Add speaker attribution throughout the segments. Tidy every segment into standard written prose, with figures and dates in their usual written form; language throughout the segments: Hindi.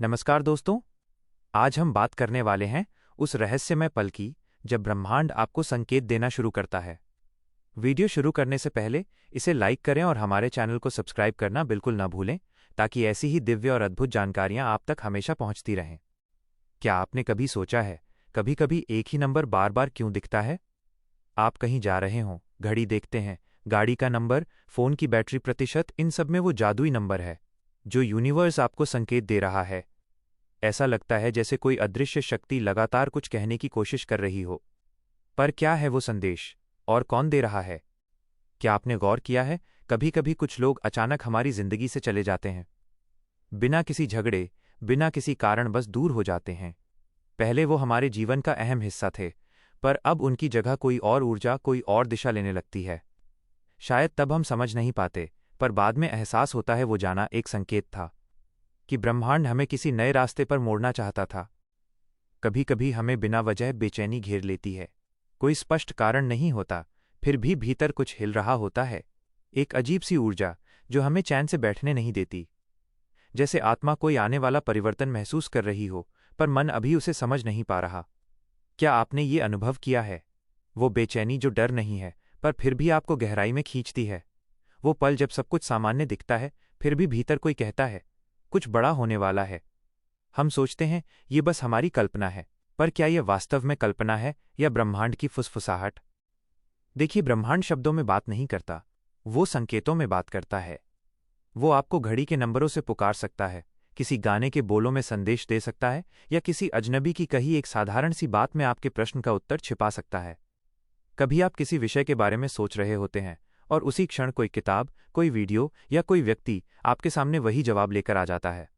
Speaker 1: नमस्कार दोस्तों। आज हम बात करने वाले हैं उस रहस्यमय पल की जब ब्रह्मांड आपको संकेत देना शुरू करता है। वीडियो शुरू करने से पहले इसे लाइक करें और हमारे चैनल को सब्सक्राइब करना बिल्कुल न भूलें, ताकि ऐसी ही दिव्य और अद्भुत जानकारियां आप तक हमेशा पहुंचती रहें। क्या आपने कभी सोचा है, कभी कभी एक ही नंबर बार बार क्यों दिखता है? आप कहीं जा रहे हों, घड़ी देखते हैं, गाड़ी का नंबर, फोन की बैटरी प्रतिशत, इन सब में वो जादुई नंबर है जो यूनिवर्स आपको संकेत दे रहा है। ऐसा लगता है जैसे कोई अदृश्य शक्ति लगातार कुछ कहने की कोशिश कर रही हो। पर क्या है वो संदेश, और कौन दे रहा है? क्या आपने गौर किया है, कभी कभी कुछ लोग अचानक हमारी जिंदगी से चले जाते हैं, बिना किसी झगड़े, बिना किसी कारण बस दूर हो जाते हैं। पहले वो हमारे जीवन का अहम हिस्सा थे, पर अब उनकी जगह कोई और ऊर्जा, कोई और दिशा लेने लगती है। शायद तब हम समझ नहीं पाते, पर बाद में एहसास होता है वो जाना एक संकेत था कि ब्रह्मांड हमें किसी नए रास्ते पर मोड़ना चाहता था। कभी कभी हमें बिना वजह बेचैनी घेर लेती है। कोई स्पष्ट कारण नहीं होता, फिर भी भीतर कुछ हिल रहा होता है, एक अजीब सी ऊर्जा जो हमें चैन से बैठने नहीं देती। जैसे आत्मा कोई आने वाला परिवर्तन महसूस कर रही हो, पर मन अभी उसे समझ नहीं पा रहा। क्या आपने ये अनुभव किया है? वो बेचैनी जो डर नहीं है, पर फिर भी आपको गहराई में खींचती है। वो पल जब सब कुछ सामान्य दिखता है, फिर भी भीतर कोई कहता है कुछ बड़ा होने वाला है। हम सोचते हैं ये बस हमारी कल्पना है, पर क्या यह वास्तव में कल्पना है या ब्रह्मांड की फुसफुसाहट? देखिए, ब्रह्मांड शब्दों में बात नहीं करता, वो संकेतों में बात करता है। वो आपको घड़ी के नंबरों से पुकार सकता है, किसी गाने के बोलों में संदेश दे सकता है, या किसी अजनबी की कही एक साधारण सी बात में आपके प्रश्न का उत्तर छिपा सकता है। कभी आप किसी विषय के बारे में सोच रहे होते हैं और उसी क्षण कोई किताब, कोई वीडियो या कोई व्यक्ति आपके सामने वही जवाब लेकर आ जाता है।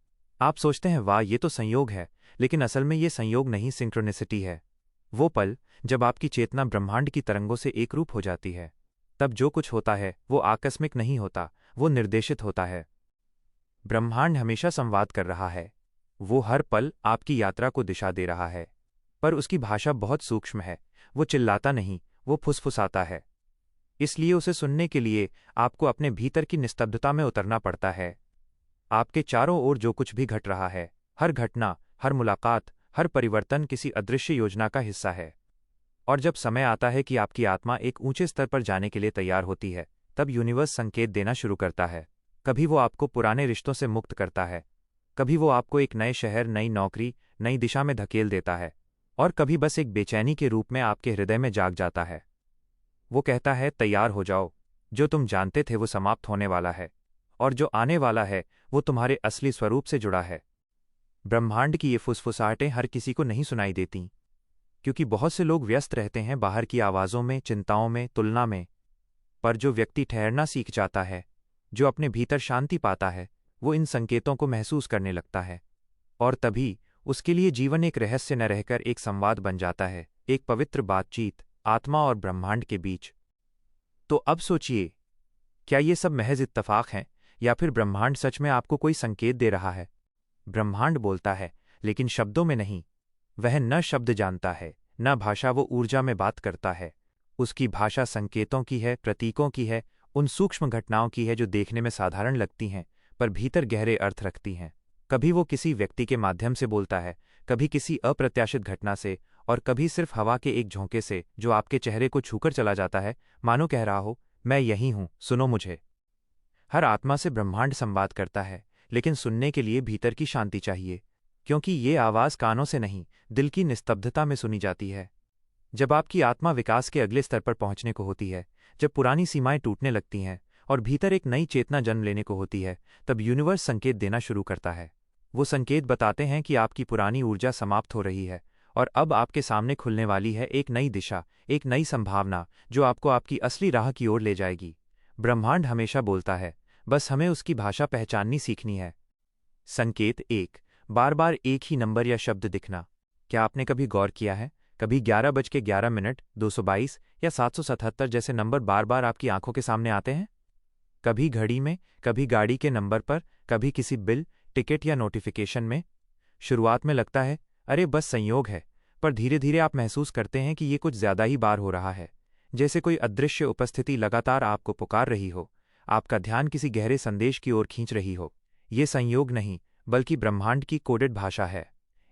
Speaker 1: आप सोचते हैं वाह, ये तो संयोग है, लेकिन असल में ये संयोग नहीं, सिंक्रोनिसिटी है। वो पल जब आपकी चेतना ब्रह्मांड की तरंगों से एकरूप हो जाती है। तब जो कुछ होता है वो आकस्मिक नहीं होता, वो निर्देशित होता है। ब्रह्मांड हमेशा संवाद कर रहा है। वो हर पल आपकी यात्रा को दिशा दे रहा है, पर उसकी भाषा बहुत सूक्ष्म है। वो चिल्लाता नहीं, वो फुसफुसाता है। इसलिए उसे सुनने के लिए आपको अपने भीतर की निस्तब्धता में उतरना पड़ता है। आपके चारों ओर जो कुछ भी घट रहा है, हर घटना, हर मुलाकात, हर परिवर्तन किसी अदृश्य योजना का हिस्सा है। और जब समय आता है कि आपकी आत्मा एक ऊंचे स्तर पर जाने के लिए तैयार होती है, तब यूनिवर्स संकेत देना शुरू करता है। कभी वो आपको पुराने रिश्तों से मुक्त करता है, कभी वो आपको एक नए शहर, नई नौकरी, नई दिशा में धकेल देता है, और कभी बस एक बेचैनी के रूप में आपके हृदय में जाग जाता है। वो कहता है तैयार हो जाओ, जो तुम जानते थे वो समाप्त होने वाला है, और जो आने वाला है वो तुम्हारे असली स्वरूप से जुड़ा है। ब्रह्मांड की ये फुसफुसाहटें हर किसी को नहीं सुनाई देती, क्योंकि बहुत से लोग व्यस्त रहते हैं बाहर की आवाज़ों में, चिंताओं में, तुलना में। पर जो व्यक्ति ठहरना सीख जाता है, जो अपने भीतर शांति पाता है, वो इन संकेतों को महसूस करने लगता है। और तभी उसके लिए जीवन एक रहस्य न रहकर एक संवाद बन जाता है, एक पवित्र बातचीत आत्मा और ब्रह्मांड के बीच। तो अब सोचिए, क्या ये सब महज इत्तफाक हैं, या फिर ब्रह्मांड सच में आपको कोई संकेत दे रहा है? ब्रह्मांड बोलता है, लेकिन शब्दों में नहीं। वह न शब्द जानता है, न भाषा, वो ऊर्जा में बात करता है। उसकी भाषा संकेतों की है, प्रतीकों की है, उन सूक्ष्म घटनाओं की है जो देखने में साधारण लगती हैं, पर भीतर गहरे अर्थ रखती हैं। कभी वो किसी व्यक्ति के माध्यम से बोलता है, कभी किसी अप्रत्याशित घटना से, और कभी सिर्फ हवा के एक झोंके से जो आपके चेहरे को छूकर चला जाता है, मानो कह रहा हो मैं यही हूं, सुनो मुझे। हर आत्मा से ब्रह्मांड संवाद करता है, लेकिन सुनने के लिए भीतर की शांति चाहिए, क्योंकि ये आवाज़ कानों से नहीं, दिल की निस्तब्धता में सुनी जाती है। जब आपकी आत्मा विकास के अगले स्तर पर पहुंचने को होती है, जब पुरानी सीमाएं टूटने लगती हैं और भीतर एक नई चेतना जन्म लेने को होती है, तब यूनिवर्स संकेत देना शुरू करता है। वो संकेत बताते हैं कि आपकी पुरानी ऊर्जा समाप्त हो रही है, और अब आपके सामने खुलने वाली है एक नई दिशा, एक नई संभावना जो आपको आपकी असली राह की ओर ले जाएगी। ब्रह्मांड हमेशा बोलता है, बस हमें उसकी भाषा पहचाननी सीखनी है। संकेत एक, बार बार एक ही नंबर या शब्द दिखना। क्या आपने कभी गौर किया है, कभी 11:11, 222 या 777 जैसे नंबर बार बार आपकी आंखों के सामने आते हैं? कभी घड़ी में, कभी गाड़ी के नंबर पर, कभी किसी बिल, टिकट या नोटिफिकेशन में। शुरुआत में लगता है अरे बस संयोग है, पर धीरे धीरे आप महसूस करते हैं कि ये कुछ ज्यादा ही बार हो रहा है, जैसे कोई अदृश्य उपस्थिति लगातार आपको पुकार रही हो, आपका ध्यान किसी गहरे संदेश की ओर खींच रही हो। ये संयोग नहीं, बल्कि ब्रह्मांड की कोडेड भाषा है।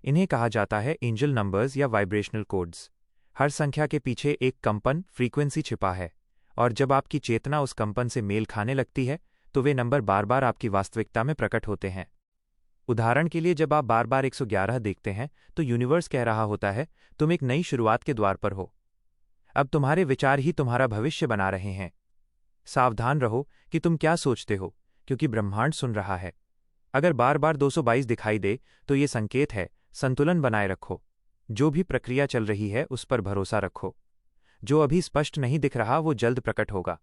Speaker 1: इन्हें कहा जाता है एंजल नंबर्स या वाइब्रेशनल कोड्स। हर संख्या के पीछे एक कंपन फ्रीक्वेंसी छिपा है, और जब आपकी चेतना उस कंपन से मेल खाने लगती है तो वे नंबर बार बार आपकी वास्तविकता में प्रकट होते हैं। उदाहरण के लिए, जब आप बार बार 111 देखते हैं तो यूनिवर्स कह रहा होता है, तुम एक नई शुरुआत के द्वार पर हो। अब तुम्हारे विचार ही तुम्हारा भविष्य बना रहे हैं। सावधान रहो कि तुम क्या सोचते हो, क्योंकि ब्रह्मांड सुन रहा है। अगर बार बार 222 दिखाई दे तो ये संकेत है, संतुलन बनाए रखो। जो भी प्रक्रिया चल रही है उस पर भरोसा रखो। जो अभी स्पष्ट नहीं दिख रहा वो जल्द प्रकट होगा।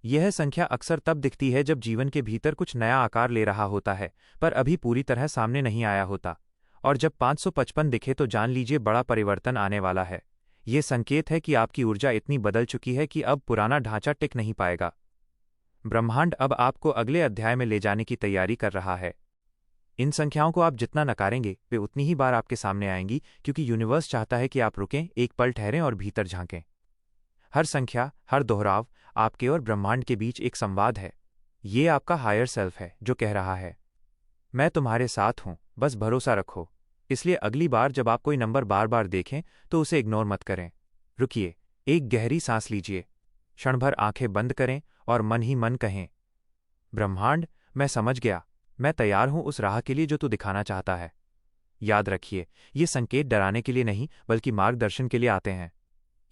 Speaker 1: यह संख्या अक्सर तब दिखती है जब जीवन के भीतर कुछ नया आकार ले रहा होता है, पर अभी पूरी तरह सामने नहीं आया होता। और जब 555 दिखे तो जान लीजिए बड़ा परिवर्तन आने वाला है। ये संकेत है कि आपकी ऊर्जा इतनी बदल चुकी है कि अब पुराना ढांचा टिक नहीं पाएगा। ब्रह्मांड अब आपको अगले अध्याय में ले जाने की तैयारी कर रहा है। इन संख्याओं को आप जितना नकारेंगे वे उतनी ही बार आपके सामने आएंगी, क्योंकि यूनिवर्स चाहता है कि आप रुकें, एक पल ठहरें और भीतर झांकें। हर संख्या, हर दोहराव आपके और ब्रह्मांड के बीच एक संवाद है। ये आपका हायर सेल्फ है जो कह रहा है, मैं तुम्हारे साथ हूं, बस भरोसा रखो। इसलिए अगली बार जब आप कोई नंबर बार बार देखें तो उसे इग्नोर मत करें। रुकिए, एक गहरी सांस लीजिए, क्षण भर आंखें बंद करें और मन ही मन कहें, ब्रह्मांड, मैं समझ गया, मैं तैयार हूं उस राह के लिए जो तू दिखाना चाहता है। याद रखिए, ये संकेत डराने के लिए नहीं बल्कि मार्गदर्शन के लिए आते हैं।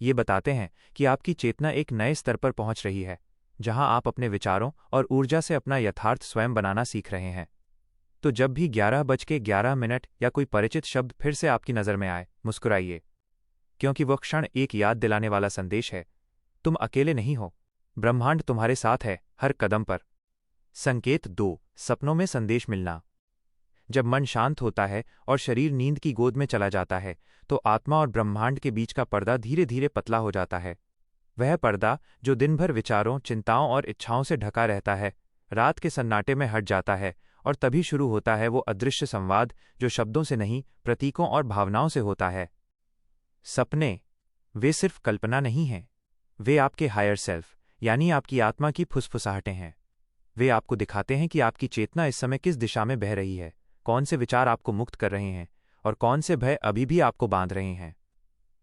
Speaker 1: ये बताते हैं कि आपकी चेतना एक नए स्तर पर पहुंच रही है, जहां आप अपने विचारों और ऊर्जा से अपना यथार्थ स्वयं बनाना सीख रहे हैं। तो जब भी 11:11 या कोई परिचित शब्द फिर से आपकी नज़र में आए, मुस्कुराइए, क्योंकि वह क्षण एक याद दिलाने वाला संदेश है, तुम अकेले नहीं हो, ब्रह्मांड तुम्हारे साथ है हर कदम पर। संकेत 2, सपनों में संदेश मिलना। जब मन शांत होता है और शरीर नींद की गोद में चला जाता है तो आत्मा और ब्रह्मांड के बीच का पर्दा धीरे धीरे पतला हो जाता है। वह पर्दा जो दिन भर विचारों, चिंताओं और इच्छाओं से ढका रहता है, रात के सन्नाटे में हट जाता है, और तभी शुरू होता है वो अदृश्य संवाद जो शब्दों से नहीं, प्रतीकों और भावनाओं से होता है। सपने, वे सिर्फ कल्पना नहीं हैं, वे आपके हायर सेल्फ यानी आपकी आत्मा की फुसफुसाहटें हैं। वे आपको दिखाते हैं कि आपकी चेतना इस समय किस दिशा में बह रही है, कौन से विचार आपको मुक्त कर रहे हैं और कौन से भय अभी भी आपको बांध रहे हैं।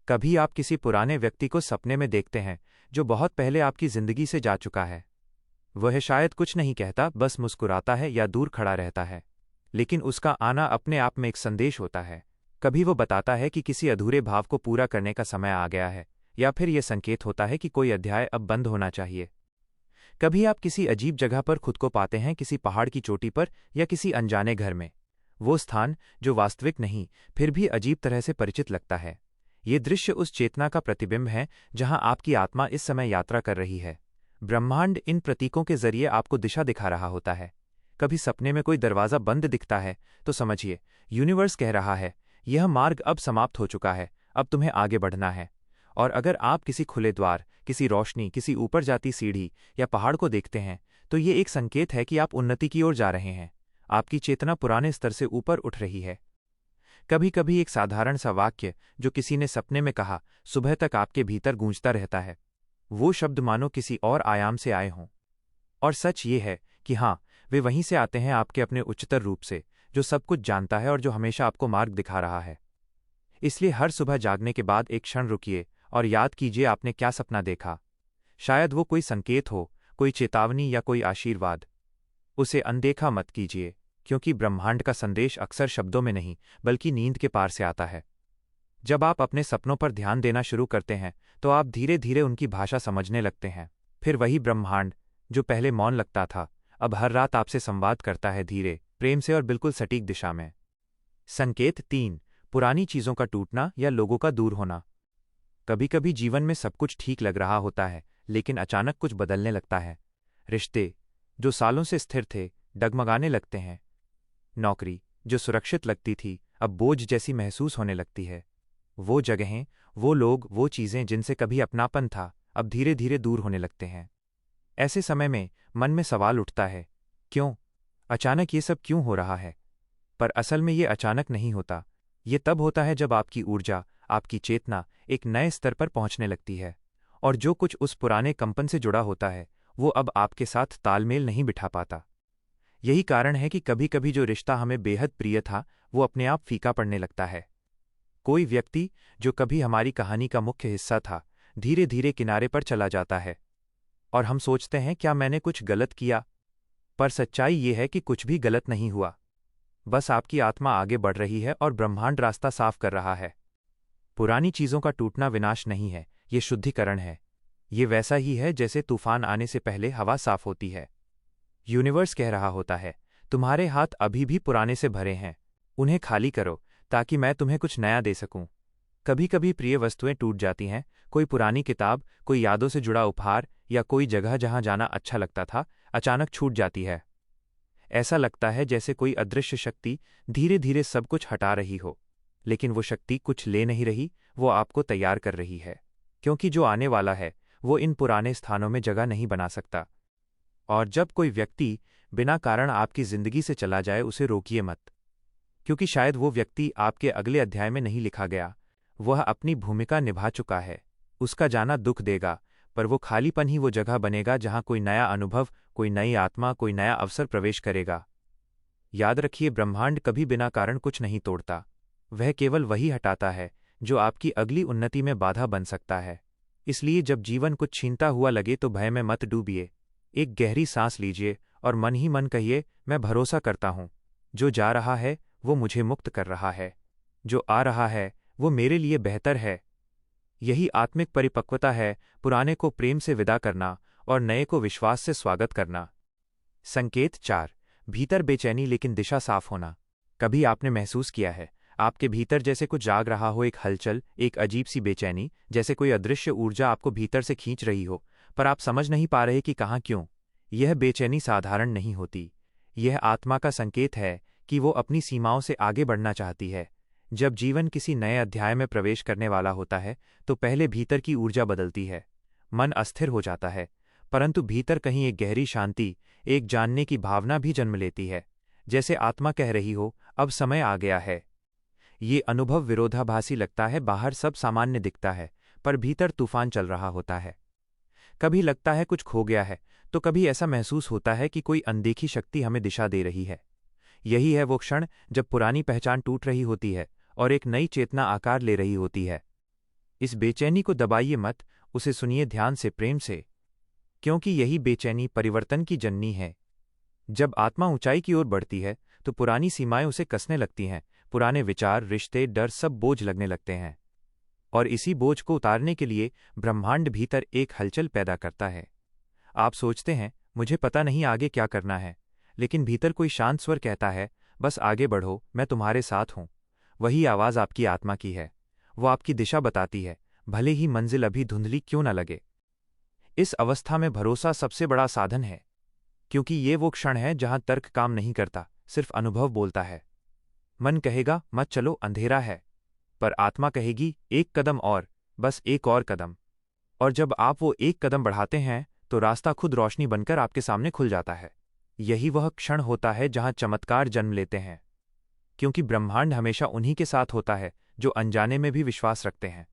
Speaker 1: कभी आप किसी पुराने व्यक्ति को सपने में देखते हैं जो बहुत पहले आपकी जिंदगी से जा चुका है। वह शायद कुछ नहीं कहता, बस मुस्कुराता है या दूर खड़ा रहता है, लेकिन उसका आना अपने आप में एक संदेश होता है। कभी वो बताता है कि किसी अधूरे भाव को पूरा करने का समय आ गया है, या फिर यह संकेत होता है कि कोई अध्याय अब बंद होना चाहिए। कभी आप किसी अजीब जगह पर खुद को पाते हैं, किसी पहाड़ की चोटी पर या किसी अनजाने घर में। वो स्थान जो वास्तविक नहीं फिर भी अजीब तरह से परिचित लगता है। ये दृश्य उस चेतना का प्रतिबिंब है जहां आपकी आत्मा इस समय यात्रा कर रही है। ब्रह्मांड इन प्रतीकों के जरिए आपको दिशा दिखा रहा होता है। कभी सपने में कोई दरवाजा बंद दिखता है तो समझिए यूनिवर्स कह रहा है, यह मार्ग अब समाप्त हो चुका है, अब तुम्हें आगे बढ़ना है। और अगर आप किसी खुले द्वार, किसी रोशनी, किसी ऊपर जाती सीढ़ी या पहाड़ को देखते हैं तो ये एक संकेत है कि आप उन्नति की ओर जा रहे हैं। आपकी चेतना पुराने स्तर से ऊपर उठ रही है। कभी कभी एक साधारण सा वाक्य जो किसी ने सपने में कहा, सुबह तक आपके भीतर गूंजता रहता है। वो शब्द मानो किसी और आयाम से आए हों। और सच ये है कि हाँ, वे वहीं से आते हैं, आपके अपने उच्चतर रूप से, जो सब कुछ जानता है और जो हमेशा आपको मार्ग दिखा रहा है। इसलिए हर सुबह जागने के बाद एक क्षण रुकिए और याद कीजिए आपने क्या सपना देखा। शायद वो कोई संकेत हो, कोई चेतावनी या कोई आशीर्वाद। उसे अनदेखा मत कीजिए, क्योंकि ब्रह्मांड का संदेश अक्सर शब्दों में नहीं बल्कि नींद के पार से आता है। जब आप अपने सपनों पर ध्यान देना शुरू करते हैं तो आप धीरे धीरे उनकी भाषा समझने लगते हैं। फिर वही ब्रह्मांड जो पहले मौन लगता था, अब हर रात आपसे संवाद करता है, धीरे, प्रेम से और बिल्कुल सटीक दिशा में। संकेत 3, पुरानी चीजों का टूटना या लोगों का दूर होना। कभी कभी जीवन में सब कुछ ठीक लग रहा होता है, लेकिन अचानक कुछ बदलने लगता है। रिश्ते जो सालों से स्थिर थे डगमगाने लगते हैं। नौकरी जो सुरक्षित लगती थी अब बोझ जैसी महसूस होने लगती है। वो जगहें, वो लोग, वो चीजें जिनसे कभी अपनापन था अब धीरे धीरे दूर होने लगते हैं। ऐसे समय में मन में सवाल उठता है, क्यों? अचानक ये सब क्यों हो रहा है? पर असल में ये अचानक नहीं होता। ये तब होता है जब आपकी ऊर्जा, आपकी चेतना एक नए स्तर पर पहुंचने लगती है, और जो कुछ उस पुराने कंपन से जुड़ा होता है वो अब आपके साथ तालमेल नहीं बिठा पाता। यही कारण है कि कभी कभी जो रिश्ता हमें बेहद प्रिय था वो अपने आप फीका पड़ने लगता है। कोई व्यक्ति जो कभी हमारी कहानी का मुख्य हिस्सा था धीरे धीरे किनारे पर चला जाता है और हम सोचते हैं क्या मैंने कुछ गलत किया। पर सच्चाई ये है कि कुछ भी गलत नहीं हुआ, बस आपकी आत्मा आगे बढ़ रही है और ब्रह्मांड रास्ता साफ कर रहा है। पुरानी चीजों का टूटना विनाश नहीं है, ये शुद्धिकरण है। ये वैसा ही है जैसे तूफान आने से पहले हवा साफ होती है। यूनिवर्स कह रहा होता है तुम्हारे हाथ अभी भी पुराने से भरे हैं, उन्हें खाली करो ताकि मैं तुम्हें कुछ नया दे सकूं। कभी कभी प्रिय वस्तुएं टूट जाती हैं, कोई पुरानी किताब, कोई यादों से जुड़ा उपहार या कोई जगह जहां जाना अच्छा लगता था अचानक छूट जाती है। ऐसा लगता है जैसे कोई अदृश्य शक्ति धीरे धीरे सब कुछ हटा रही हो, लेकिन वो शक्ति कुछ ले नहीं रही, वो आपको तैयार कर रही है, क्योंकि जो आने वाला है वो इन पुराने स्थानों में जगह नहीं बना सकता। और जब कोई व्यक्ति बिना कारण आपकी जिंदगी से चला जाए उसे रोकिए मत, क्योंकि शायद वो व्यक्ति आपके अगले अध्याय में नहीं लिखा गया। वह अपनी भूमिका निभा चुका है। उसका जाना दुख देगा, पर वो खालीपन ही वो जगह बनेगा जहां कोई नया अनुभव, कोई नई आत्मा, कोई नया अवसर प्रवेश करेगा। याद रखिए, ब्रह्मांड कभी बिना कारण कुछ नहीं तोड़ता। वह केवल वही हटाता है जो आपकी अगली उन्नति में बाधा बन सकता है। इसलिए जब जीवन कुछ छीनता हुआ लगे तो भय में मत डूबिए। एक गहरी सांस लीजिए और मन ही मन कहिए, मैं भरोसा करता हूं, जो जा रहा है वो मुझे मुक्त कर रहा है, जो आ रहा है वो मेरे लिए बेहतर है। यही आत्मिक परिपक्वता है, पुराने को प्रेम से विदा करना और नए को विश्वास से स्वागत करना। संकेत 4, भीतर बेचैनी लेकिन दिशा साफ होना। कभी आपने महसूस किया है आपके भीतर जैसे कुछ जाग रहा हो, एक हलचल, एक अजीब सी बेचैनी, जैसे कोई अदृश्य ऊर्जा आपको भीतर से खींच रही हो, पर आप समझ नहीं पा रहे कि कहाँ क्यों। यह बेचैनी साधारण नहीं होती। यह आत्मा का संकेत है कि वो अपनी सीमाओं से आगे बढ़ना चाहती है। जब जीवन किसी नए अध्याय में प्रवेश करने वाला होता है तो पहले भीतर की ऊर्जा बदलती है। मन अस्थिर हो जाता है, परंतु भीतर कहीं एक गहरी शांति, एक जानने की भावना भी जन्म लेती है, जैसे आत्मा कह रही हो अब समय आ गया है। ये अनुभव विरोधाभासी लगता है, बाहर सब सामान्य दिखता है पर भीतर तूफान चल रहा होता है। कभी लगता है कुछ खो गया है, तो कभी ऐसा महसूस होता है कि कोई अनदेखी शक्ति हमें दिशा दे रही है। यही है वो क्षण जब पुरानी पहचान टूट रही होती है और एक नई चेतना आकार ले रही होती है। इस बेचैनी को दबाइए मत, उसे सुनिए ध्यान से, प्रेम से, क्योंकि यही बेचैनी परिवर्तन की जननी है। जब आत्मा ऊंचाई की ओर बढ़ती है तो पुरानी सीमाएं उसे कसने लगती हैं, पुराने विचार, रिश्ते, डर सब बोझ लगने लगते हैं। और इसी बोझ को उतारने के लिए ब्रह्मांड भीतर एक हलचल पैदा करता है। आप सोचते हैं मुझे पता नहीं आगे क्या करना है, लेकिन भीतर कोई शांत स्वर कहता है बस आगे बढ़ो, मैं तुम्हारे साथ हूं। वही आवाज आपकी आत्मा की है। वो आपकी दिशा बताती है, भले ही मंजिल अभी धुंधली क्यों न लगे। इस अवस्था में भरोसा सबसे बड़ा साधन है, क्योंकि ये वो क्षण है जहां तर्क काम नहीं करता, सिर्फ अनुभव बोलता है। मन कहेगा मत चलो, अंधेरा है, पर आत्मा कहेगी एक कदम और, बस एक और कदम। और जब आप वो एक कदम बढ़ाते हैं तो रास्ता खुद रोशनी बनकर आपके सामने खुल जाता है। यही वह क्षण होता है जहां चमत्कार जन्म लेते हैं, क्योंकि ब्रह्मांड हमेशा उन्हीं के साथ होता है जो अनजाने में भी विश्वास रखते हैं,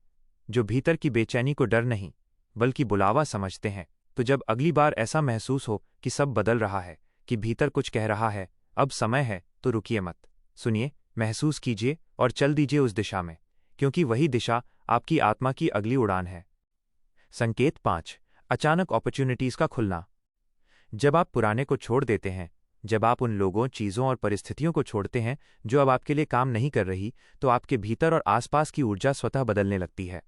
Speaker 1: जो भीतर की बेचैनी को डर नहीं बल्कि बुलावा समझते हैं। तो जब अगली बार ऐसा महसूस हो कि सब बदल रहा है, कि भीतर कुछ कह रहा है अब समय है, तो रुकिए मत, सुनिए, महसूस कीजिए और चल दीजिए उस दिशा में, क्योंकि वही दिशा आपकी आत्मा की अगली उड़ान है। संकेत 5, अचानक अपॉर्चुनिटीज का खुलना। जब आप पुराने को छोड़ देते हैं, जब आप उन लोगों, चीजों और परिस्थितियों को छोड़ते हैं जो अब आपके लिए काम नहीं कर रही, तो आपके भीतर और आसपास की ऊर्जा स्वतः बदलने लगती है।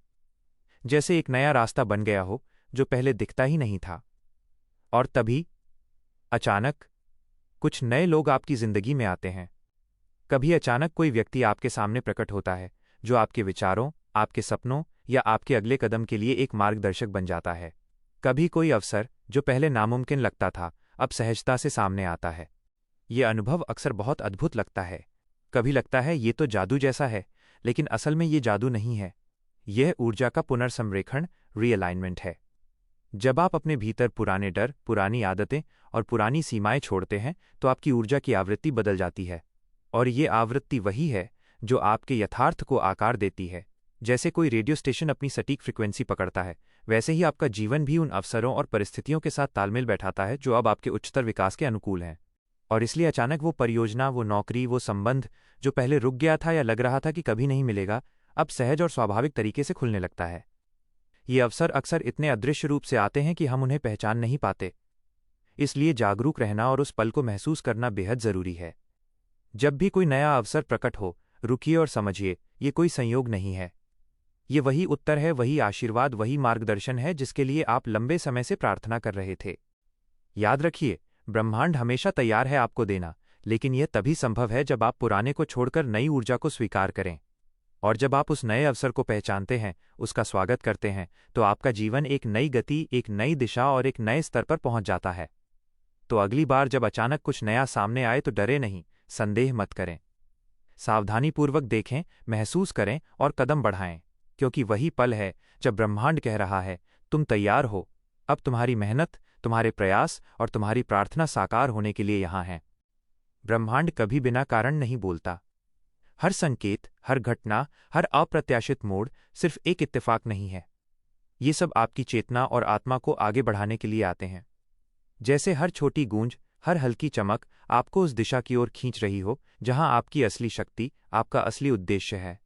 Speaker 1: जैसे एक नया रास्ता बन गया हो जो पहले दिखता ही नहीं था। और तभी अचानक कुछ नए लोग आपकी जिंदगी में आते हैं। कभी अचानक कोई व्यक्ति आपके सामने प्रकट होता है जो आपके विचारों, आपके सपनों या आपके अगले कदम के लिए एक मार्गदर्शक बन जाता है। कभी कोई अवसर जो पहले नामुमकिन लगता था अब सहजता से सामने आता है। ये अनुभव अक्सर बहुत अद्भुत लगता है। कभी लगता है ये तो जादू जैसा है, लेकिन असल में ये जादू नहीं है, यह ऊर्जा का पुनर्संरेखण, रीअलाइनमेंट है। जब आप अपने भीतर पुराने डर, पुरानी आदतें और पुरानी सीमाएं छोड़ते हैं तो आपकी ऊर्जा की आवृत्ति बदल जाती है। और ये आवृत्ति वही है जो आपके यथार्थ को आकार देती है। जैसे कोई रेडियो स्टेशन अपनी सटीक फ्रिक्वेंसी पकड़ता है, वैसे ही आपका जीवन भी उन अवसरों और परिस्थितियों के साथ तालमेल बैठाता है जो अब आपके उच्चतर विकास के अनुकूल हैं। और इसलिए अचानक वो परियोजना, वो नौकरी, वो संबंध जो पहले रुक गया था या लग रहा था कि कभी नहीं मिलेगा, अब सहज और स्वाभाविक तरीके से खुलने लगता है। ये अवसर अक्सर इतने अदृश्य रूप से आते हैं कि हम उन्हें पहचान नहीं पाते। इसलिए जागरूक रहना और उस पल को महसूस करना बेहद जरूरी है। जब भी कोई नया अवसर प्रकट हो, रुकिए और समझिए, ये कोई संयोग नहीं है। ये वही उत्तर है, वही आशीर्वाद, वही मार्गदर्शन है जिसके लिए आप लंबे समय से प्रार्थना कर रहे थे। याद रखिए, ब्रह्मांड हमेशा तैयार है आपको देना, लेकिन यह तभी संभव है जब आप पुराने को छोड़कर नई ऊर्जा को स्वीकार करें। और जब आप उस नए अवसर को पहचानते हैं, उसका स्वागत करते हैं, तो आपका जीवन एक नई गति, एक नई दिशा और एक नए स्तर पर पहुंच जाता है। तो अगली बार जब अचानक कुछ नया सामने आए तो डरे नहीं, संदेह मत करें। सावधानीपूर्वक देखें, महसूस करें और कदम बढ़ाएं, क्योंकि वही पल है जब ब्रह्मांड कह रहा है, तुम तैयार हो, अब तुम्हारी मेहनत, तुम्हारे प्रयास और तुम्हारी प्रार्थना साकार होने के लिए यहाँ हैं। ब्रह्मांड कभी बिना कारण नहीं बोलता। हर संकेत, हर घटना, हर अप्रत्याशित मोड़ सिर्फ एक इत्तेफाक नहीं है। ये सब आपकी चेतना और आत्मा को आगे बढ़ाने के लिए आते हैं। जैसे हर छोटी गूंज, हर हल्की चमक आपको उस दिशा की ओर खींच रही हो जहां आपकी असली शक्ति, आपका असली उद्देश्य है।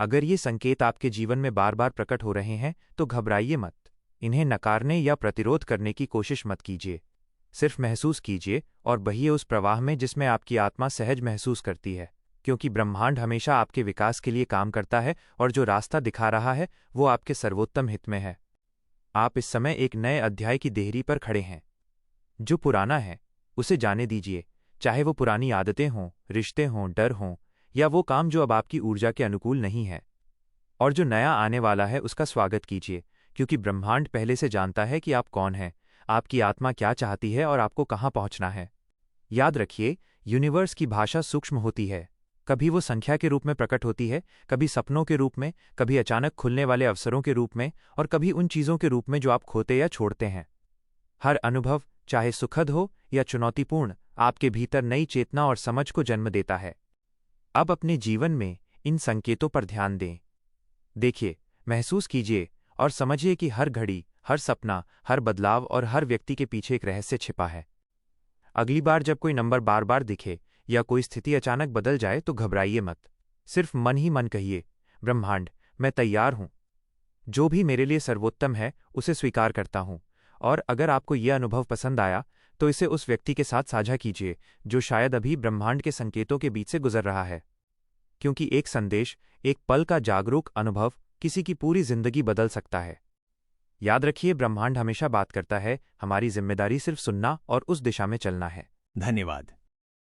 Speaker 1: अगर ये संकेत आपके जीवन में बार बार प्रकट हो रहे हैं तो घबराइए मत। इन्हें नकारने या प्रतिरोध करने की कोशिश मत कीजिए। सिर्फ महसूस कीजिए और बहिए उस प्रवाह में जिसमें आपकी आत्मा सहज महसूस करती है, क्योंकि ब्रह्मांड हमेशा आपके विकास के लिए काम करता है और जो रास्ता दिखा रहा है वो आपके सर्वोत्तम हित में है। आप इस समय एक नए अध्याय की देहरी पर खड़े हैं। जो पुराना है उसे जाने दीजिए, चाहे वो पुरानी आदतें हों, रिश्ते हों, डर हों या वो काम जो अब आपकी ऊर्जा के अनुकूल नहीं है। और जो नया आने वाला है उसका स्वागत कीजिए, क्योंकि ब्रह्मांड पहले से जानता है कि आप कौन हैं, आपकी आत्मा क्या चाहती है और आपको कहाँ पहुंचना है। याद रखिए, यूनिवर्स की भाषा सूक्ष्म होती है। कभी वो संख्या के रूप में प्रकट होती है, कभी सपनों के रूप में, कभी अचानक खुलने वाले अवसरों के रूप में और कभी उन चीज़ों के रूप में जो आप खोते या छोड़ते हैं। हर अनुभव, चाहे सुखद हो या चुनौतीपूर्ण, आपके भीतर नई चेतना और समझ को जन्म देता है। अब अपने जीवन में इन संकेतों पर ध्यान दें। देखिए, महसूस कीजिए और समझिए कि हर घड़ी, हर सपना, हर बदलाव और हर व्यक्ति के पीछे एक रहस्य छिपा है। अगली बार जब कोई नंबर बार बार दिखे या कोई स्थिति अचानक बदल जाए तो घबराइए मत। सिर्फ मन ही मन कहिए, ब्रह्मांड, मैं तैयार हूं। जो भी मेरे लिए सर्वोत्तम है उसे स्वीकार करता हूं। और अगर आपको यह अनुभव पसंद आया तो इसे उस व्यक्ति के साथ साझा कीजिए जो शायद अभी ब्रह्मांड के संकेतों के बीच से गुजर रहा है, क्योंकि एक संदेश, एक पल का जागरूक अनुभव किसी की पूरी जिंदगी बदल सकता है। याद रखिए, ब्रह्मांड हमेशा बात करता है, हमारी जिम्मेदारी सिर्फ सुनना और उस दिशा में चलना है।
Speaker 2: धन्यवाद।